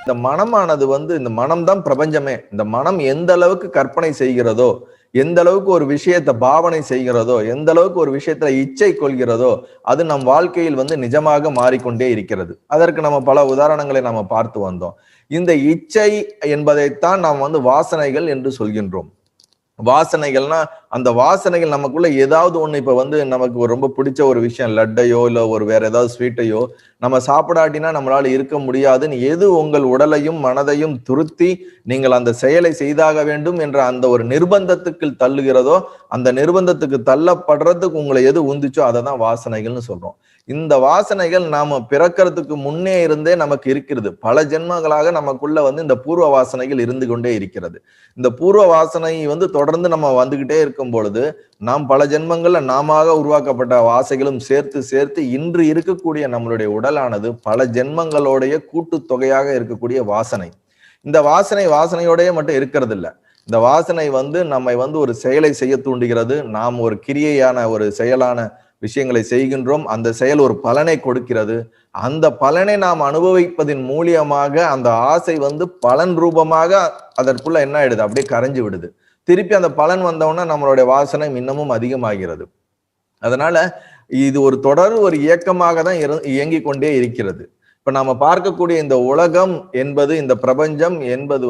இந்த மனமானது இந்த மனம்தான் பிரபஞ்சமே. இந்த மனம் எந்த அளவுக்கு கற்பனை செய்கிறதோ, எந்த அளவுக்கு ஒரு விஷயத்தை பாவனை செய்கிறதோ, எந்த அளவுக்கு ஒரு விஷயத்துல இச்சை கொள்கிறதோ, அது நம் வாழ்க்கையில் நிஜமாக மாறிக்கொண்டே இருக்கிறது. அதற்கு நம்ம பல உதாரணங்களை நம்ம பார்த்து வந்தோம். இந்த இச்சை என்பதைத்தான் நாம் வாசனைகள் என்று சொல்கின்றோம். வாசனைகள்னா அந்த வாசனைகள் நமக்குள்ள ஏதாவது ஒண்ணு இப்ப நமக்கு ரொம்ப பிடிச்ச ஒரு விஷயம், லட்டையோ இல்ல ஒரு வேற ஏதாவது ஸ்வீட்டையோ நம்ம சாப்பிடாட்டினா நம்மளால இருக்க முடியாதுன்னு எது உங்கள் உடலையும் மனதையும் துருத்தி நீங்கள் அந்த செயலை செய்தாக வேண்டும் என்ற அந்த ஒரு நிர்பந்தத்துக்கு தள்ளுகிறதோ, அந்த நிர்பந்தத்துக்கு தள்ளப்படுறதுக்கு உங்களை எது உந்துச்சோ அதை தான் வாசனைகள்னு சொல்றோம். இந்த வாசனைகள் நாம பிறக்கிறதுக்கு முன்னே இருந்தே நமக்கு இருக்கிறது. பல ஜென்மங்களாக நமக்குள்ள இந்த பூர்வ வாசனைகள் இருந்து கொண்டே இருக்கிறது. இந்த பூர்வ வாசனை தொடர்ந்து நம்ம வந்துகிட்டே இருக்கும் பொழுது நாம் பல ஜென்மங்கள்ல நாம உருவாக்கப்பட்ட வாசைகளும் சேர்த்து சேர்த்து இன்று இருக்கக்கூடிய நம்மளுடைய உடலானது பல ஜென்மங்களோடைய கூட்டு தொகையாக இருக்கக்கூடிய வாசனை. இந்த வாசனையோடய மட்டும் இருக்கிறது இல்ல. இந்த வாசனை நம்மை ஒரு செயலை செய்ய தூண்டுகிறது. நாம் ஒரு கிரியையான ஒரு செயலான விஷயங்களை செய்கின்றோம். அந்த செயல் ஒரு பலனை கொடுக்கிறது. அந்த பலனை நாம் அனுபவிப்பதின் மூலியமாக அந்த ஆசை பலன் ரூபமாக அதற்குள்ள என்ன ஆயிடுது, அப்படியே கரைஞ்சு விடுது. திருப்பி அந்த பலன் வந்தவுடனே நம்மளுடைய வாசனை இன்னமும் அதிகமாகிறது. அதனால இது ஒரு தொடர் ஒரு இயக்கமாக தான் இயங்கிக் கொண்டே இருக்கிறது. இப்ப நாம பார்க்கக்கூடிய இந்த உலகம் என்பது, இந்த பிரபஞ்சம் என்பது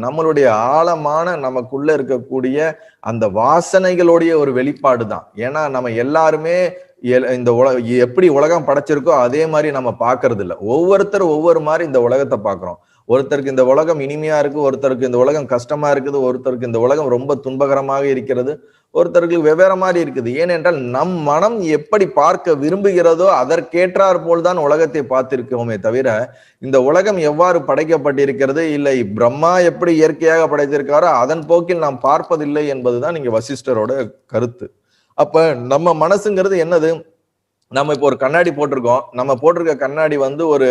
நம்மளுடைய ஆழமான நமக்குள்ள இருக்கக்கூடிய அந்த வாசனைகளுடைய ஒரு வெளிப்பாடு தான். ஏன்னா நம்ம எல்லாருமே இந்த எப்படி உலகம் படைச்சிருக்கோ அதே மாதிரி நம்ம பாக்குறது இல்லை. ஒவ்வொருத்தரும் ஒவ்வொரு மாதிரி இந்த உலகத்தை பாக்குறோம். ஒருத்தருக்கு இந்த உலகம் இனிமையா இருக்கு, ஒருத்தருக்கு இந்த உலகம் கஷ்டமா இருக்குது, ஒருத்தருக்கு இந்த உலகம் ரொம்ப துன்பகரமாக இருக்கிறது, ஒருத்தருக்கு வெவ்வேறு மாதிரி இருக்குது. ஏனென்றால் நம் மனம் எப்படி பார்க்க விரும்புகிறதோ அதற்கேற்றார் போல்தான் உலகத்தை பார்த்திருக்கோமே தவிர இந்த உலகம் எவ்வாறு படைக்கப்பட்டிருக்கிறது, இல்லை பிரம்மா எப்படி இயற்கையாக படைத்திருக்காரோ அதன் போக்கில் நாம் பார்ப்பதில்லை என்பதுதான் இங்க வசிஷ்டரோட கருத்து. அப்ப நம்ம மனசுங்கிறது என்னது? நம்ம இப்போ ஒரு கண்ணாடி போட்டிருக்கோம். நம்ம போட்டிருக்க கண்ணாடி ஒரு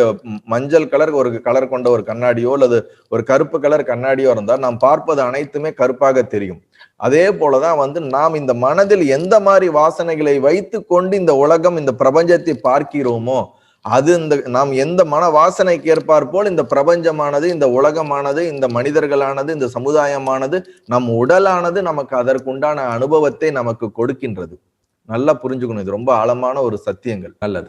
மஞ்சள் கலர் ஒரு கலர் கொண்ட ஒரு கண்ணாடியோ அல்லது ஒரு கருப்பு கலர் கண்ணாடியோ இருந்தால் நாம் பார்ப்பது அனைத்துமே கருப்பாக தெரியும். அதே போலதான் நாம் இந்த மனதில் எந்த மாதிரி வாசனைகளை வைத்து கொண்டு இந்த உலகம் இந்த பிரபஞ்சத்தை பார்க்கிறோமோ அது நாம் எந்த மன வாசனைக்கு ஏற்பார் போல் இந்த பிரபஞ்சமானது, இந்த உலகமானது, இந்த மனிதர்களானது, இந்த சமுதாயமானது, நம் உடலானது நமக்கு அதற்குண்டான அனுபவத்தை நமக்கு கொடுக்கின்றது. நல்லா புரிஞ்சுக்கணும். இது ரொம்ப ஆழமான ஒரு சத்தியங்கள். நல்லது.